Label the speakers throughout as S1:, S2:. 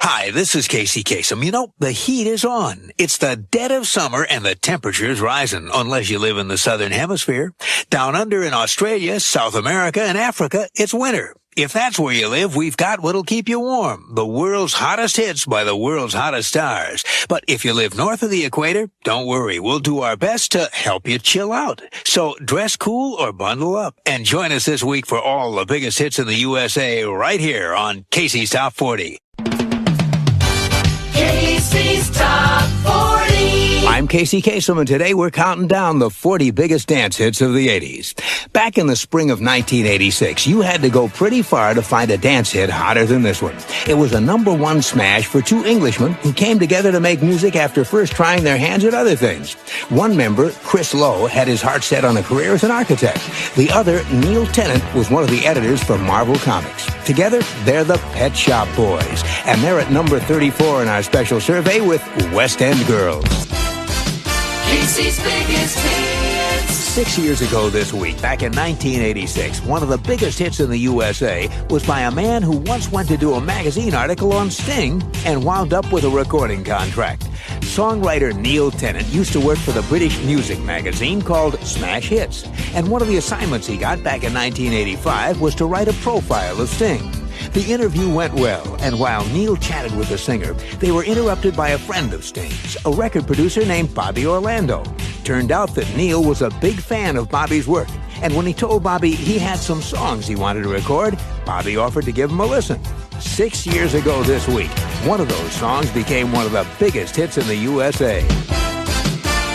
S1: Hi, this is Kasem. You know, the heat is on. It's the dead of summer and the temperature's rising, unless you live in the southern hemisphere. Down under in Australia, South America, and Africa, it's winter. If that's where you live, we've got what'll keep you warm. The world's hottest hits by the world's hottest stars. But if you live north of the equator, don't worry. We'll do our best to help you chill out. So dress cool or bundle up. And join us this week for all the biggest hits in the USA right here on Casey's Top 40.
S2: Casey's Top 40.
S1: I'm Casey Kasem, and today we're counting down the 40 biggest dance hits of the 80s. Back in the spring of 1986, you had to go pretty far to find a dance hit hotter than this one. It was a #1 smash for two Englishmen who came together to make music after first trying their hands at other things. One member, Chris Lowe, had his heart set on a career as an architect. The other, Neil Tennant, was one of the editors for Marvel Comics. Together, they're the Pet Shop Boys, and they're at number 34 in our special survey with West End Girls.
S2: Casey's biggest hits.
S1: 6 years ago this week, back in 1986, one of the biggest hits in the USA was by a man who once went to do a magazine article on Sting and wound up with a recording contract. Songwriter Neil Tennant used to work for the British music magazine called Smash Hits, and one of the assignments he got back in 1985 was to write a profile of Sting. The interview went well, and while Neil chatted with the singer, they were interrupted by a friend of Sting's, a record producer named Bobby Orlando. Turned out that Neil was a big fan of Bobby's work, and when he told Bobby he had some songs he wanted to record, Bobby offered to give him a listen. 6 years ago this week, one of those songs became one of the biggest hits in the USA.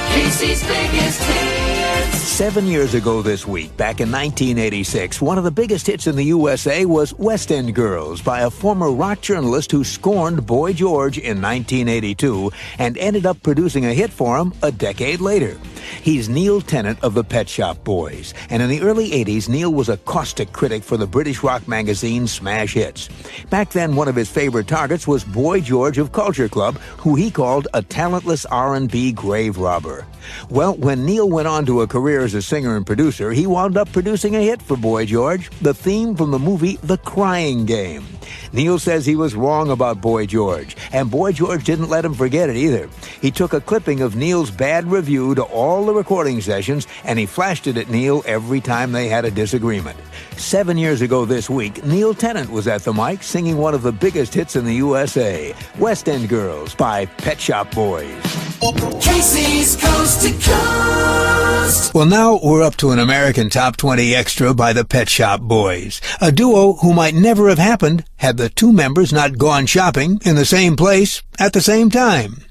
S2: Casey's biggest hits.
S1: 7 years ago this week, back in 1986, one of the biggest hits in the USA was West End Girls by a former rock journalist who scorned Boy George in 1982 and ended up producing a hit for him a decade later. He's Neil Tennant of the Pet Shop Boys, and in the early 80s, Neil was a caustic critic for the British rock magazine Smash Hits. Back then, one of his favorite targets was Boy George of Culture Club, who he called a talentless R&B grave robber. Well, when Neil went on to a career as a singer and producer, he wound up producing a hit for Boy George, the theme from the movie The Crying Game. Neil says he was wrong about Boy George, and Boy George didn't let him forget it either. He took a clipping of Neil's bad review to all the recording sessions, and he flashed it at Neil every time they had a disagreement. 7 years ago this week, Neil Tennant was at the mic singing one of the biggest hits in the USA, West End Girls by Pet Shop Boys.
S2: Casey's Coast to Coast.
S1: Well, now we're up to an American Top 20 extra by the Pet Shop Boys, a duo who might never have happened had the two members not gone shopping in the same place at the same time.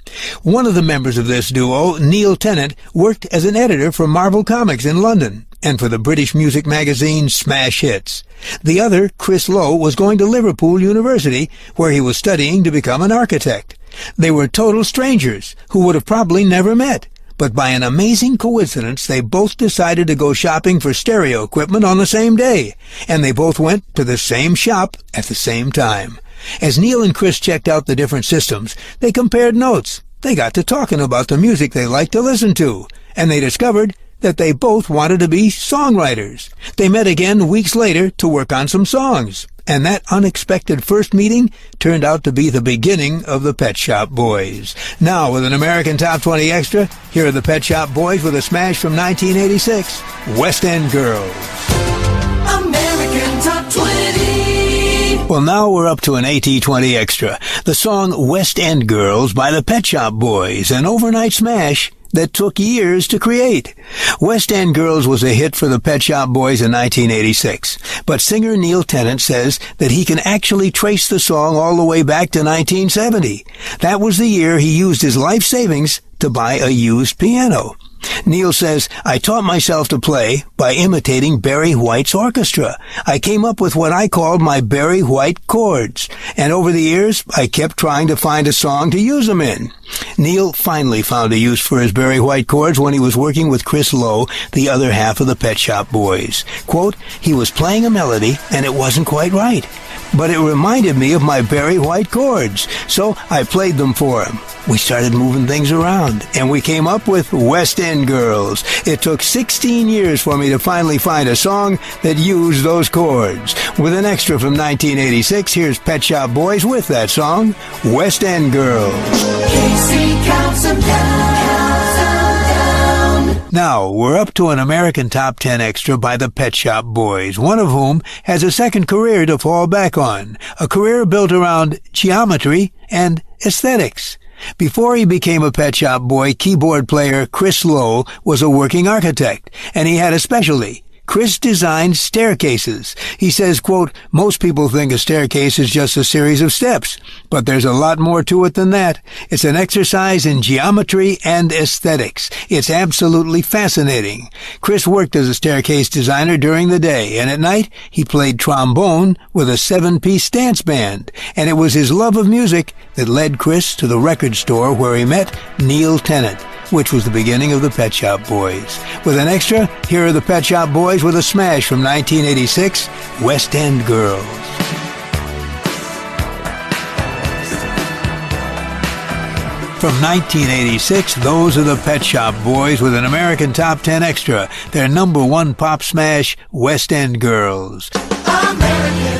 S1: One of the members of this duo, Neil Tennant, worked as an editor for Marvel Comics in London and for the British music magazine Smash Hits. The other, Chris Lowe, was going to Liverpool University, where he was studying to become an architect. They were total strangers who would have probably never met. But by an amazing coincidence, they both decided to go shopping for stereo equipment on the same day, and they both went to the same shop at the same time. As Neil and Chris checked out the different systems, they compared notes. They got to talking about the music they liked to listen to, and they discovered that they both wanted to be songwriters. They met again weeks later to work on some songs, and that unexpected first meeting turned out to be the beginning of the Pet Shop Boys. Now, with an American Top 20 Extra, here are the Pet Shop Boys with a smash from 1986, West End Girls.
S2: American Top 20.
S1: Well, now we're up to an AT20 Extra, the song West End Girls by the Pet Shop Boys, an overnight smash that took years to create. West End Girls was a hit for the Pet Shop Boys in 1986, but singer Neil Tennant says that he can actually trace the song all the way back to 1970. That was the year he used his life savings to buy a used piano. Neil says, I taught myself to play by imitating Barry White's orchestra. I came up with what I called my Barry White chords, and over the years, I kept trying to find a song to use them in. Neil finally found a use for his Barry White chords when he was working with Chris Lowe, the other half of the Pet Shop Boys. Quote, he was playing a melody, and it wasn't quite right, but it reminded me of my Barry White chords, so I played them for him. we started moving things around, and we came up with West End Girls. It took 16 years for me to finally find a song that used those chords. With an extra from 1986, here's Pet Shop Boys with that song, West End Girls.
S2: Casey counts them down.
S1: Now, we're up to an American Top 10 extra by the Pet Shop Boys, one of whom has a second career to fall back on, a career built around geometry and aesthetics. Before he became a Pet Shop Boy, keyboard player Chris Lowe was a working architect, and he had a specialty. Chris designed staircases. He says, quote, most people think a staircase is just a series of steps, but there's a lot more to it than that. It's an exercise in geometry and aesthetics. It's absolutely fascinating. Chris worked as a staircase designer during the day, and at night he played trombone with a 7-piece dance band. And it was his love of music that led Chris to the record store where he met Neil Tennant, which was the beginning of the Pet Shop Boys. With an extra, here are the Pet Shop Boys with a smash from 1986, West End Girls. From 1986, those are the Pet Shop Boys with an American Top 10 extra, their #1 pop smash, West End Girls.
S2: American